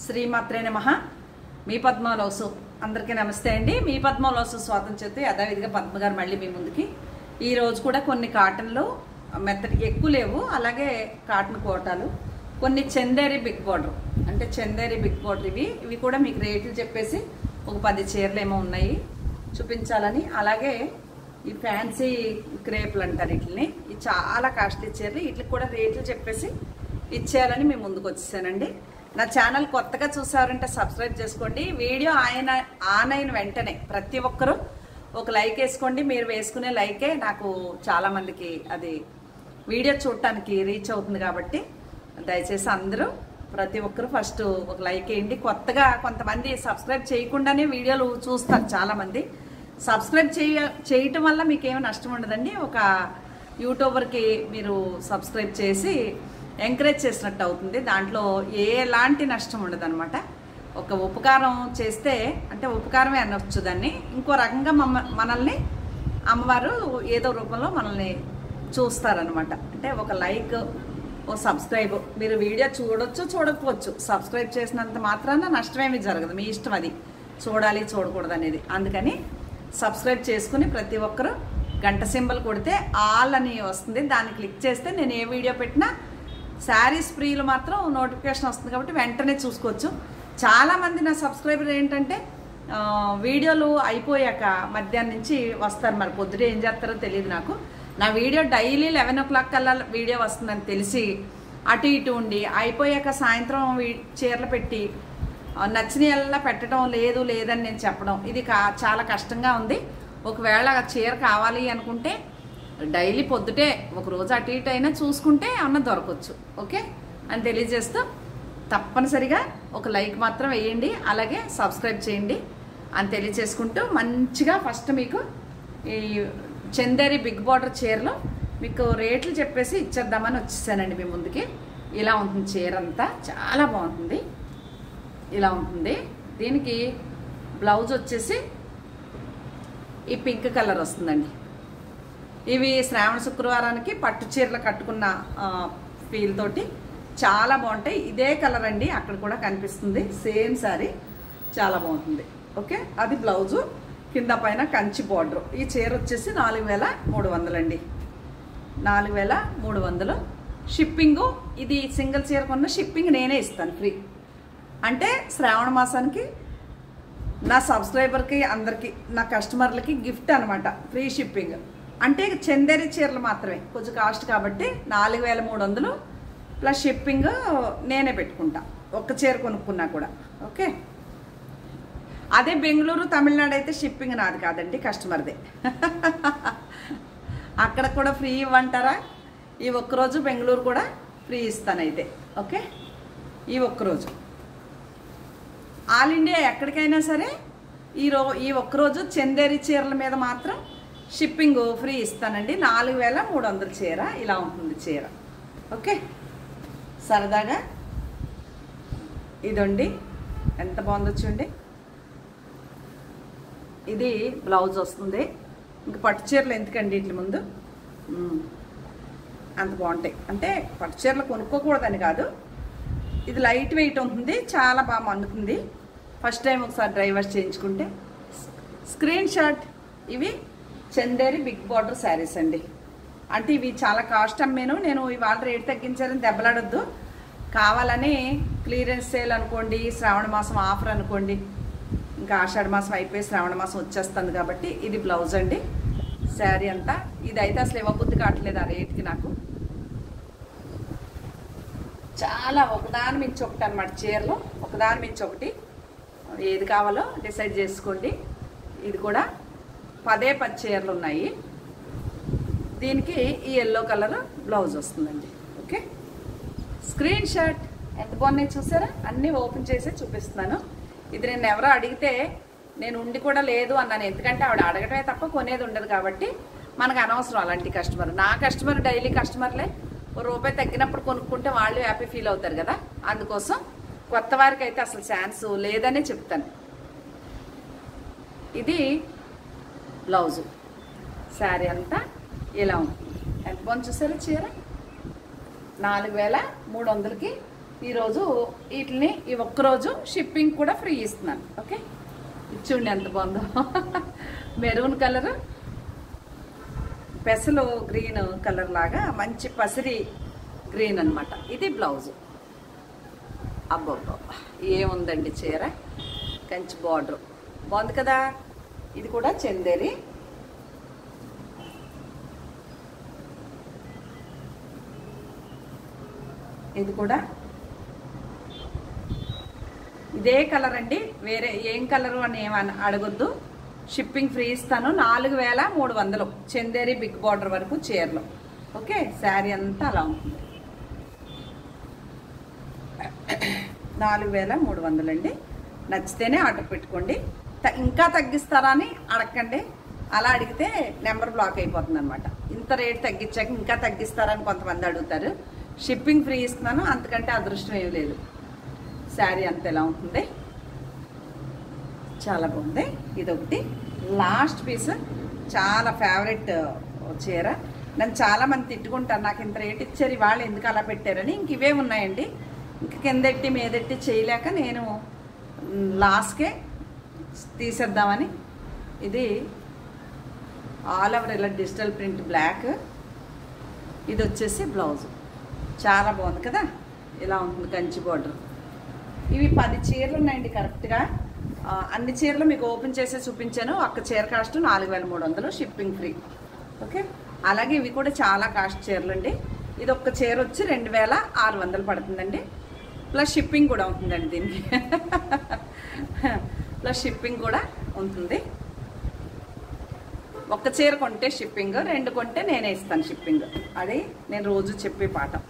శ్రీమాత్రే నమః. మీ పద్మలోసు అందరికీ నమస్తే అండి. మీ పద్మలోసు స్వాతంత్ర్యత యథావిధిగా పద్మ గారు మళ్ళీ మీ ముందుకి. ఈ రోజు కూడా కొన్ని కాటన్లు మెత్తటి ఎక్కువ లేవు, అలాగే కాటన్ కోటాలు, కొన్ని చందేరి బిగ్ బార్డర్, అంటే చందేరి బిగ్ బార్డర్ ఇవి కూడా మీకు రేట్లు చెప్పేసి ఒక 10 చీరలు ఏమో ఉన్నాయి చూపించాలని. అలాగే ఈ ఫ్యాన్సీ క్రేప్లు అంటారు వీటిని, ఇవి చాలా కాస్ట్లీ చీరలు, వీటికి కూడా రేట్లు చెప్పేసి ఇచ్చేయాలని మేము ముందుకు వచ్చేసానండి. నా ఛానల్ కొత్తగా చూసారంటే సబ్స్క్రైబ్ చేసుకోండి. వీడియో ఆన్ అయిన వెంటనే ప్రతి ఒక్కరూ ఒక లైక్ వేసుకోండి. మీరు వేసుకునే లైకే నాకు చాలా మందికి అది వీడియో చూడటానికి రీచ్ అవుతుంది, కాబట్టి దయచేసి అందరూ ప్రతి ఒక్కరు ఫస్ట్ ఒక లైక్ వేయండి. కొత్తగా కొంతమంది సబ్స్క్రైబ్ చేయకుండానే వీడియోలు చూస్తారు చాలామంది. సబ్స్క్రైబ్ చేయటం వల్ల మీకేమీ నష్టం ఉండదండి. ఒక యూట్యూబర్కి మీరు సబ్స్క్రైబ్ చేసి ఎంకరేజ్ చేసినట్టు అవుతుంది. దాంట్లో ఎలాంటి నష్టం ఉండదు అనమాట. ఒక ఉపకారం చేస్తే, అంటే ఉపకారమే అనొచ్చు దాన్ని, ఇంకో రకంగా మనల్ని అమ్మవారు ఏదో రూపంలో మనల్ని చూస్తారనమాట. అంటే ఒక లైక్, ఓ సబ్స్క్రైబ్, మీరు వీడియో చూడొచ్చు చూడకపోవచ్చు, సబ్స్క్రైబ్ చేసినంత మాత్రాన నష్టమేమీ జరగదు, మీ ఇష్టం అది చూడాలి చూడకూడదు అనేది. అందుకని సబ్స్క్రైబ్ చేసుకుని ప్రతి ఒక్కరూ గంట సింబల్ కొడితే ఆల్ అని వస్తుంది, దాన్ని క్లిక్ చేస్తే నేను ఏ వీడియో పెట్టినా శారీస్ ఫ్రీలు మాత్రం నోటిఫికేషన్ వస్తుంది, కాబట్టి వెంటనే చూసుకోవచ్చు. చాలామంది నా సబ్స్క్రైబర్ ఏంటంటే వీడియోలు అయిపోయాక మధ్యాహ్నం నుంచి వస్తారు, మరి పొద్దుటే ఏం చేస్తారో తెలియదు నాకు. నా వీడియో డైలీ 11 o'clock కల్లా వీడియో వస్తుందని తెలిసి అటు ఇటు ఉండి అయిపోయాక సాయంత్రం చీరలు పెట్టి నచ్చినలా పెట్టడం లేదని నేను చెప్పడం, ఇది చాలా కష్టంగా ఉంది. ఒకవేళ చీర కావాలి అనుకుంటే డైలీ పొద్దుటే ఒకరోజు అటు ఇటు అయినా చూసుకుంటే ఏమన్నా దొరకవచ్చు, ఓకే అని తెలియజేస్తూ తప్పనిసరిగా ఒక లైక్ మాత్రం వేయండి, అలాగే సబ్స్క్రైబ్ చేయండి అని తెలియజేసుకుంటూ మంచిగా ఫస్ట్ మీకు ఈ చందేరి బిగ్ బార్డర్ చీరలో మీకు రేట్లు చెప్పేసి ఇచ్చేద్దామని వచ్చేసానండి మీ ముందుకి. ఇలా ఉంటుంది చీర అంతా, చాలా బాగుంటుంది, ఇలా ఉంటుంది. దీనికి బ్లౌజ్ వచ్చేసి ఈ పింక్ కలర్ వస్తుందండి. ఇవి శ్రావణ శుక్రవారానికి పట్టు చీరలు కట్టుకున్న ఫీల్ తోటి చాలా బాగుంటాయి. ఇదే కలర్ అండి, అక్కడ కూడా కనిపిస్తుంది, సేమ్ సారీ, చాలా బాగుంటుంది. ఓకే, అది బ్లౌజు, కింద పైన కంచి బార్డర్. ఈ చీర వచ్చేసి 4300 అండి, 4300 షిప్పింగు. ఇది సింగిల్ చీర కొన్న షిప్పింగ్ నేనే ఇస్తాను ఫ్రీ. అంటే శ్రావణ మాసానికి నా సబ్స్క్రైబర్కి అందరికీ, నా కస్టమర్లకి గిఫ్ట్ అనమాట, ఫ్రీ షిప్పింగ్. అంటే చందేరి చీరలు మాత్రమే, కొంచెం కాస్ట్ కాబట్టి 4300 ప్లస్ షిప్పింగ్ నేనే పెట్టుకుంటా, ఒక్క చీర కొనుక్కున్నా కూడా. ఓకే, అదే బెంగళూరు తమిళనాడు అయితే షిప్పింగ్ నాది కాదండి, కస్టమర్దే. అక్కడ కూడా ఫ్రీ ఇవ్వంటారా? ఈ ఒక్కరోజు బెంగళూరు కూడా ఫ్రీ ఇస్తానైతే. ఓకే, ఈ ఒక్కరోజు ఆల్ ఇండియా ఎక్కడికైనా సరే ఈ ఒక్కరోజు చందేరి చీరల మీద మాత్రం షిప్పింగ్ ఫ్రీ ఇస్తానండి. 4300 చీర ఇలా ఉంటుంది చీర. ఓకే, సరదాగా ఇదండి, ఎంత బాగుందో చూడండి. ఇది బ్లౌజ్ వస్తుంది. ఇంక పట్టు చీరలు ఎందుకండి వీటి ముందు, అంత బాగుంటాయి. అంటే పట్టు చీరలు కొనుక్కోకూడదని కాదు, ఇది లైట్ వెయిట్ ఉంటుంది, చాలా బాగా మన్నుతుంది. ఫస్ట్ టైం ఒకసారి డ్రై వాష్ చేయించుకుంటే. స్క్రీన్ షాట్, ఇవి చందేరి బిగ్ బార్డర్ శారీస్ అండి. అంటే ఇవి చాలా కాస్ట్ అమ్మాను నేను, ఇవాళ రేట్ తగ్గించారని దెబ్బలాడొద్దు, కావాలని క్లియరెన్స్ సేల్ అనుకోండి, శ్రావణ మాసం ఆఫర్ అనుకోండి. ఇంకా ఆషాఢ మాసం అయిపోయి శ్రావణ మాసం వచ్చేస్తుంది కాబట్టి. ఇది బ్లౌజ్ అండి, శారీ అంతా. ఇదైతే అసలు ఇవ్వబుద్ధి కావట్లేదు ఆ రేట్కి నాకు. చాలా ఒకదాని మించి ఒకటి అనమాట చీరలు, ఒకదాని మించి ఒకటి, ఏది కావాలో డిసైడ్ చేసుకోండి. ఇది కూడా 10 చీరలు ఉన్నాయి. దీనికి ఈ ఎల్లో కలర్ బ్లౌజ్ వస్తుందండి. ఓకే, స్క్రీన్ షాట్, ఎంత బాగున్నాయి చూసారా? అన్నీ ఓపెన్ చేసి చూపిస్తున్నాను. ఇది నేను ఎవరో అడిగితే నేను ఉండి కూడా లేదు అన్నాను, ఎందుకంటే ఆవిడ అడగటమే తప్ప కొనేది ఉండదు కాబట్టి మనకు అనవసరం అలాంటి కస్టమర్. నా కస్టమర్ డైలీ కస్టమర్లే, ₹1 తగ్గినప్పుడు కొనుక్కుంటే వాళ్ళు హ్యాపీ ఫీల్ అవుతారు కదా, అందుకోసం కొత్త వారికి అయితే అసలు ఛాన్స్ లేదనే చెప్తాను. ఇది బ్లౌజు, శారీ అంతా ఇలా ఉంటుంది. ఎంత బాగుంది చూసారా చీర? 4300కి ఈరోజు వీటిని ఈ ఒక్కరోజు షిప్పింగ్ కూడా ఫ్రీ ఇస్తున్నాను. ఓకే, చూడండి ఎంత బాగుందో. మెరూన్ కలర్, పెసలు గ్రీన్ కలర్ లాగా మంచి పసిరి గ్రీన్ అనమాట. ఇది బ్లౌజ్. అబ్బబ్బా ఏముందండి చీర, కంచి బార్డర్ బాగుంది కదా. ఇది కూడా చందేరి. ఇది కూడా ఇదే కలర్ అండి, వేరే ఏం కలరు అని ఏమని అడగొద్దు. షిప్పింగ్ ఫ్రీ ఇస్తాను. 4300 చందేరి బిగ్ బార్డర్ వరకు చీరలు. ఓకే, శారీ అంతా అలా ఉంటుంది. 4300 అండి. నచ్చితేనే ఆర్డర్ పెట్టుకోండి. ఇంకా తగ్గిస్తారా అని అడగండి. అలా అడిగితే నెంబర్ బ్లాక్ అయిపోతుంది అనమాట. ఇంత రేట్ తగ్గించాక ఇంకా తగ్గిస్తారని కొంతమంది అడుగుతారు. షిప్పింగ్ ఫ్రీ ఇస్తున్నాను, అంతకంటే అదృష్టం ఏమి లేదు. శారీ అంత ఎలా ఉంటుంది, చాలా బాగుంది. ఇదొకటి లాస్ట్ పీస్, చాలా ఫేవరెట్ చీర. నన్ను చాలామంది తిట్టుకుంటారు, నాకు ఇంత రేట్ ఇచ్చారు ఇవాళ ఎందుకు అలా పెట్టారని. ఇంక ఇవే ఉన్నాయండి. ఇంక కిందెట్టి మీదెట్టి చేయలేక నేను లాస్ట్కే తీసేద్దామని. ఇది ఆల్ ఓవర్ ఇలా డిజిటల్ ప్రింట్ బ్లాక్. ఇది వచ్చేసి బ్లౌజ్. చాలా బాగుంది కదా, ఇలా ఉంటుంది కంచి బార్డర్. ఇవి 10 చీరలు ఉన్నాయండి కరెక్ట్గా. అన్ని చీరలు మీకు ఓపెన్ చేసి చూపించాను. ఒక్క చీర కాస్ట్ 4300, షిప్పింగ్ ఫ్రీ. ఓకే, అలాగే ఇవి కూడా చాలా కాస్ట్ చీరలు అండి. ఇది ఒక్క చీర వచ్చి 2600 పడుతుందండి. ప్లస్ షిప్పింగ్ కూడా ఉంటుందండి దీనికి. ప్లస్ షిప్పింగ్ కూడా ఉంటుంది. ఒక్క చీర కొంటే షిప్పింగ్, 2 కొంటే నేనే ఇస్తాను షిప్పింగ్. అది నేను రోజు చెప్పే పాఠం.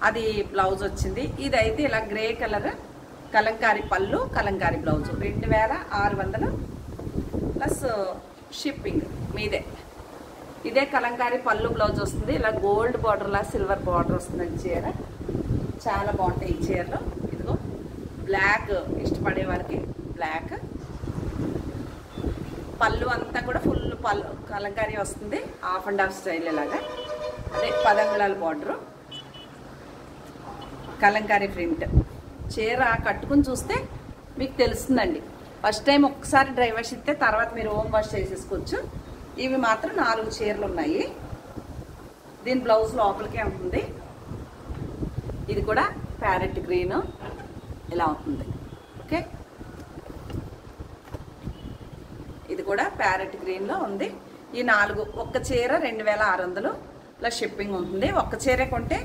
అది బ్లౌజ్ వచ్చింది. ఇదైతే ఇలా గ్రే కలర్ కలంకారీ పళ్ళు, కలంకారీ బ్లౌజ్ 2600 ప్లస్ షిప్పింగ్ మీదే. ఇదే కలంకారీ పళ్ళు బ్లౌజ్ వస్తుంది. ఇలా గోల్డ్ బార్డర్లా సిల్వర్ బార్డర్ వస్తుందండి చీర. చాలా బాగుంటాయి ఈ చీరలు. ఇదిగో బ్లాక్ ఇష్టపడే వారికి బ్లాక్. పళ్ళు అంతా కూడా ఫుల్ పళ్ళు కలంకారీ వస్తుంది. హాఫ్ అండ్ హాఫ్ స్టైల్ ఇలాగా. అదే 10 అంగుళాల బార్డరు, కలంకారీ ప్రింట్. చీర కట్టుకుని చూస్తే మీకు తెలుస్తుందండి. ఫస్ట్ టైం ఒక్కసారి డ్రై వాష్ ఇస్తే తర్వాత మీరు హోమ్ వాష్ చేసేసుకోవచ్చు. ఇవి మాత్రం 4 చీరలు ఉన్నాయి. దీని బ్లౌజ్ లోపలికే ఉంటుంది. ఇది కూడా ప్యారెట్ గ్రీన్ ఇలా ఉంటుంది. ఓకే, ఇది కూడా ప్యారెట్ గ్రీన్లో ఉంది. ఈ 4 ఒక్క చీర 2600 ప్లస్ షిప్పింగ్ ఉంటుంది. ఒక్క చీరే కొంటే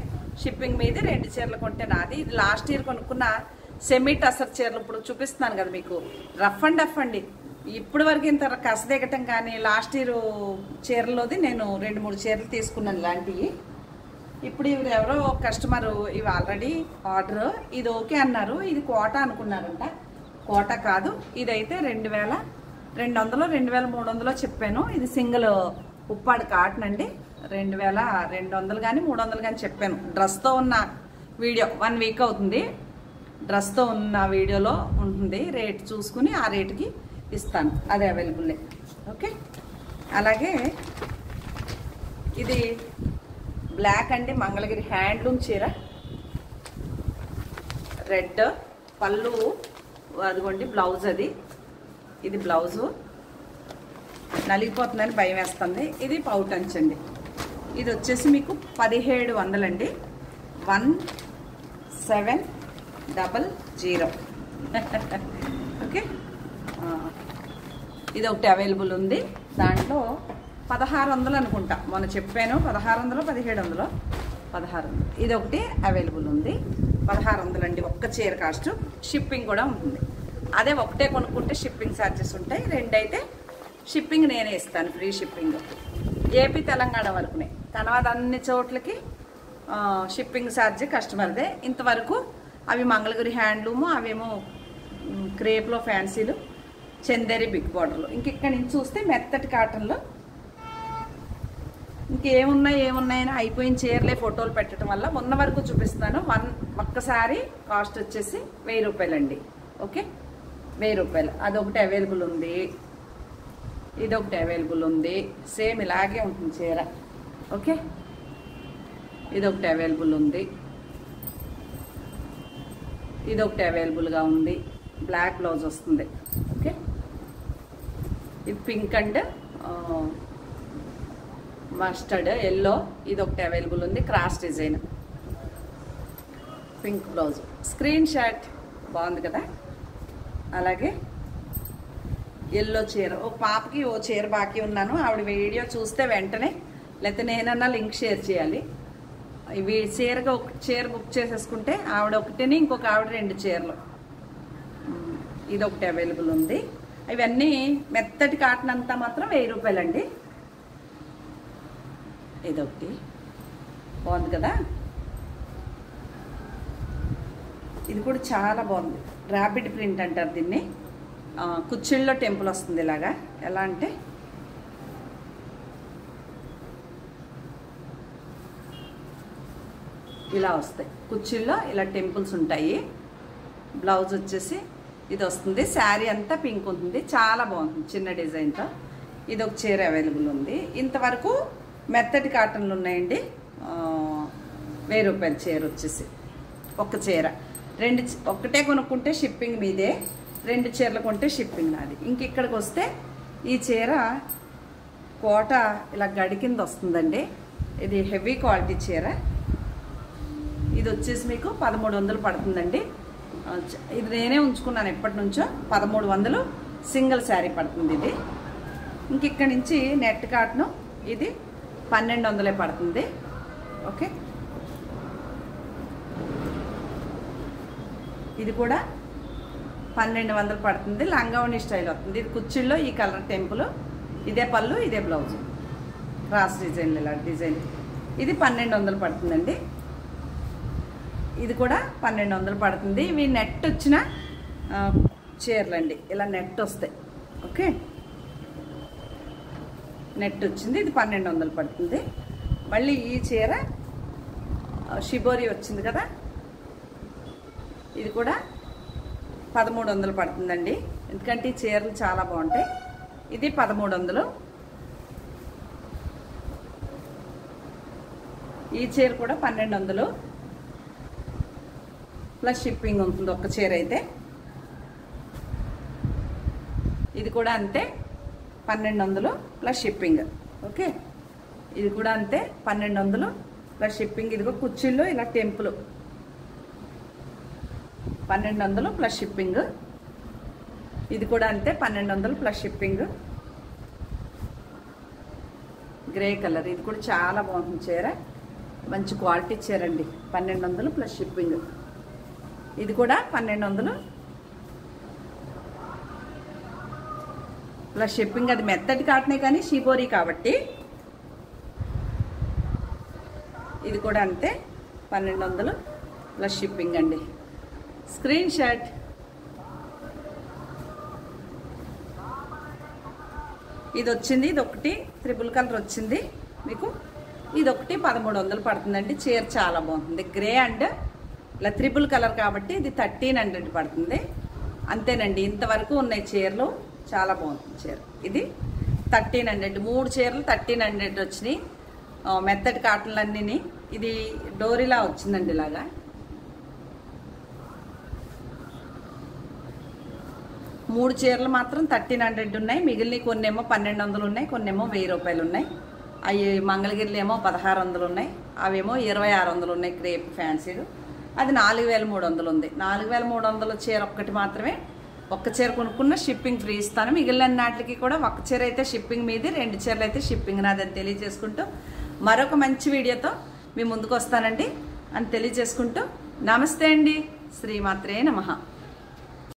షిప్పింగ్ మీది, 2 చీరలు కొంటే నాది. ఇది లాస్ట్ ఇయర్ కొనుక్కున్న సెమీ టసర్ చీరలు. ఇప్పుడు చూపిస్తున్నాను కదా మీకు, రఫ్ అండ్ డఫ్ అండి. ఇప్పటి వరకు ఇంత కస దిగటం కానీ. లాస్ట్ ఇయర్ చీరలోది నేను 2-3 చీరలు తీసుకున్నాను ఇలాంటివి. ఇప్పుడు ఇవి ఎవరో కస్టమర్ ఇవి ఆల్రెడీ ఆర్డర్, ఇది ఓకే అన్నారు. ఇది కోట అనుకున్నారంట. కోట కాదు, ఇదైతే 2200, 2300 చెప్పాను. ఇది సింగిల్ ఉప్పాడు కాటన్ అండి. 2200 కానీ 300 కానీ చెప్పాను. డ్రెస్తో ఉన్న వీడియో 1 వీక్ అవుతుంది. డ్రెస్తో ఉన్న వీడియోలో ఉంటుంది. రేట్ చూసుకుని ఆ రేటుకి ఇస్తాను, అది అవైలబుల్లే. ఓకే, అలాగే ఇది బ్లాక్ అండి, మంగళగిరి హ్యాండ్లూమ్ చీర. రెడ్ పళ్ళు, అదిగోండి బ్లౌజ్. అది ఇది బ్లౌజు. నలిగిపోతుందని భయం వేస్తుంది. ఇది పౌట్ అంచండి. ఇది వచ్చేసి మీకు 1700 అండి. 1700. ఓకే, ఇది ఒకటి అవైలబుల్ ఉంది. దాంట్లో 1600 అనుకుంటా, మొన్న చెప్పాను. 1600, 1700, 1600. ఇది ఒకటి అవైలబుల్ ఉంది. 1600 అండి ఒక్క చీర కాస్ట్. షిప్పింగ్ కూడా ఉంటుంది. అదే ఒకటే కొనుక్కుంటే షిప్పింగ్ ఛార్జెస్ ఉంటాయి. 2 అయితే షిప్పింగ్ నేనే ఇస్తాను, ఫ్రీ షిప్పింగ్. ఏపీ తెలంగాణ వరకునే. తర్వాత అన్ని చోట్లకి షిప్పింగ్ ఛార్జ్ కస్టమర్దే. ఇంతవరకు అవి మంగళగిరి హ్యాండ్లూము, అవేమో క్రేప్లో ఫ్యాన్సీలు, చందేరి బిగ్ బార్డర్లు. ఇంకెక్కడి నుంచి చూస్తే మెత్తటి కాటన్లో ఇంకేమున్నాయని అయిపోయిన చీరలే ఫోటోలు పెట్టడం వల్ల ఉన్న వరకు చూపిస్తున్నాను. ఒక్కసారి కాస్ట్ వచ్చేసి 1000 రూపాయలండి. ఓకే, 1000 రూపాయలు. అదొకటి అవైలబుల్ ఉంది, ఇదొకటి అవైలబుల్ ఉంది. సేమ్ ఇలాగే ఉంటుంది చీర. ఓకే, ఇదొకటి అవైలబుల్ ఉంది. ఇది ఒకటి అవైలబుల్గా ఉంది. బ్లాక్ బ్లౌజ్ వస్తుంది. ఓకే, ఇది పింక్ అండ్ మస్టర్డ్ ఎల్లో, ఇది ఒకటి అవైలబుల్ ఉంది. Cross design pink blouse, screen shot బాగుంది కదా. అలాగే ఎల్లో చీర, ఓ పాపకి ఓ చీర బాకీ ఉన్నాను, ఆవిడ వీడియో చూస్తే వెంటనే, లేకపోతే నేనన్నా లింక్ షేర్ చేయాలి. ఇవి చీరగా ఒక చీర బుక్ చేసేసుకుంటే ఆవిడ ఒకటిని, ఇంకొక ఆవిడ 2 చీరలు. ఇది ఒకటి అవైలబుల్ ఉంది. ఇవన్నీ మెత్తటి కాటన్ అంతా మాత్రం 1000 రూపాయలండి. ఇదొకటి బాగుంది కదా. ఇది కూడా చాలా బాగుంది. ర్యాపిడ్ ప్రింట్ అంటారు దీన్ని. కుచ్చిళ్ళలో టెంపుల్ వస్తుంది ఇలాగా. ఎలా అంటే ఇలా వస్తాయి కుచ్చిళ్ళలో, ఇలా టెంపుల్స్ ఉంటాయి. బ్లౌజ్ వచ్చేసి ఇది వస్తుంది. శారీ అంతా పింక్ ఉంటుంది, చాలా బాగుంటుంది చిన్న డిజైన్తో. ఇది ఒక చీర అవైలబుల్ ఉంది. ఇంతవరకు మెత్తటి కాటన్లు ఉన్నాయండి. 1000 రూపాయల చీర వచ్చేసి ఒక చీర. ఒక్కటే కొనుక్కుంటే షిప్పింగ్ మీదే, 2 చీరలు కొంటే షిప్పింగ్ నాది. ఇంక ఇక్కడికి వస్తే ఈ చీర కోట ఇలా గడి కింద వస్తుందండి. ఇది హెవీ క్వాలిటీ చీర. ఇది వచ్చేసి మీకు 1300 పడుతుందండి. ఇది నేనే ఉంచుకున్నాను ఎప్పటి నుంచో. 1300 సింగిల్ శారీ పడుతుంది ఇది. ఇంక ఇక్కడి నుంచి నెట్ కాటను ఇది 1200 పడుతుంది. ఓకే, ఇది కూడా 1200 పడుతుంది. లంగావణి స్టైల్ వస్తుంది. ఇది కుచ్చిళ్ళలో ఈ కలర్ టెంపుల్, ఇదే పళ్ళు, ఇదే బ్లౌజ్, క్రాస్ డిజైన్, ఇలా డిజైన్. ఇది 1200 పడుతుందండి. ఇది కూడా 1200 పడుతుంది. ఇవి నెట్ వచ్చిన చీరలండి, ఇలా నెట్ వస్తాయి. ఓకే, నెట్ వచ్చింది. ఇది 1200 పడుతుంది. మళ్ళీ ఈ చీర షిబోరి వచ్చింది కదా, ఇది కూడా 1300 పడుతుందండి. ఎందుకంటే ఈ చీరలు చాలా బాగుంటాయి. ఇది 1300. ఈ చీర కూడా 1200 ప్లస్ షిప్పింగ్ ఉంటుంది ఒక్క చీర అయితే. ఇది కూడా అంతే 1200 ప్లస్ షిప్పింగ్. ఓకే, ఇది కూడా అంతే 1200 ప్లస్ షిప్పింగ్. ఇదిగో కుచ్చిళ్ళు ఇలా టెంపుల్ 1200 ప్లస్ షిప్పింగ్. ఇది కూడా అంతే 1200 ప్లస్ షిప్పింగ్. గ్రే కలర్, ఇది కూడా చాలా బాగుంటుంది చీర, మంచి క్వాలిటీ చీర అండి. 1200 ప్లస్ షిప్పింగ్. ఇది కూడా 1200 ప్లస్ షిప్పింగ్. అది మెత్తటి కాటనే కానీ షిబోరి కాబట్టి. ఇది కూడా అంతే 1200 ప్లస్ షిప్పింగ్ అండి. Screen shot. ఇది వచ్చింది, ఇది ఒకటి త్రిబుల్ కలర్ వచ్చింది మీకు. ఇది ఒకటి 1300 పడుతుందండి. చీర చాలా బాగుంటుంది. గ్రే అండ్ ఇలా త్రిబుల్ కలర్ కాబట్టి ఇది 1300 పడుతుంది. అంతేనండి, ఇంతవరకు ఉన్నాయి చీరలు. చాలా బాగుంటుంది చీర. ఇది 1300. 3 చీరలు 1300 వచ్చినాయి. మెత్తటి కాటన్లన్నీ. ఇది డోరీలా వచ్చిందండి ఇలాగా. మూడు చీరలు మాత్రం 1300 ఉన్నాయి. మిగిలిన కొన్నేమో 1200 ఉన్నాయి, కొన్నేమో 1000 రూపాయలు ఉన్నాయి. అవి మంగళగిరిలో ఏమో 1600 ఉన్నాయి, అవేమో 2600 ఉన్నాయి. క్రేప్ ఫ్యాన్సీలు అది 4300 ఉంది. 4300 చీర ఒక్కటి మాత్రమే. ఒక్క చీర కొనుక్కున్న షిప్పింగ్ ఫ్రీ ఇస్తాను. మిగిలిన నాటికి కూడా ఒక్క చీర అయితే షిప్పింగ్ మీది, 2 చీరలు అయితే షిప్పింగ్ నాదని తెలియజేసుకుంటూ మరొక మంచి వీడియోతో మీ ముందుకు వస్తానండి అని తెలియజేసుకుంటూ నమస్తే అండి. శ్రీమాత్రే నమః.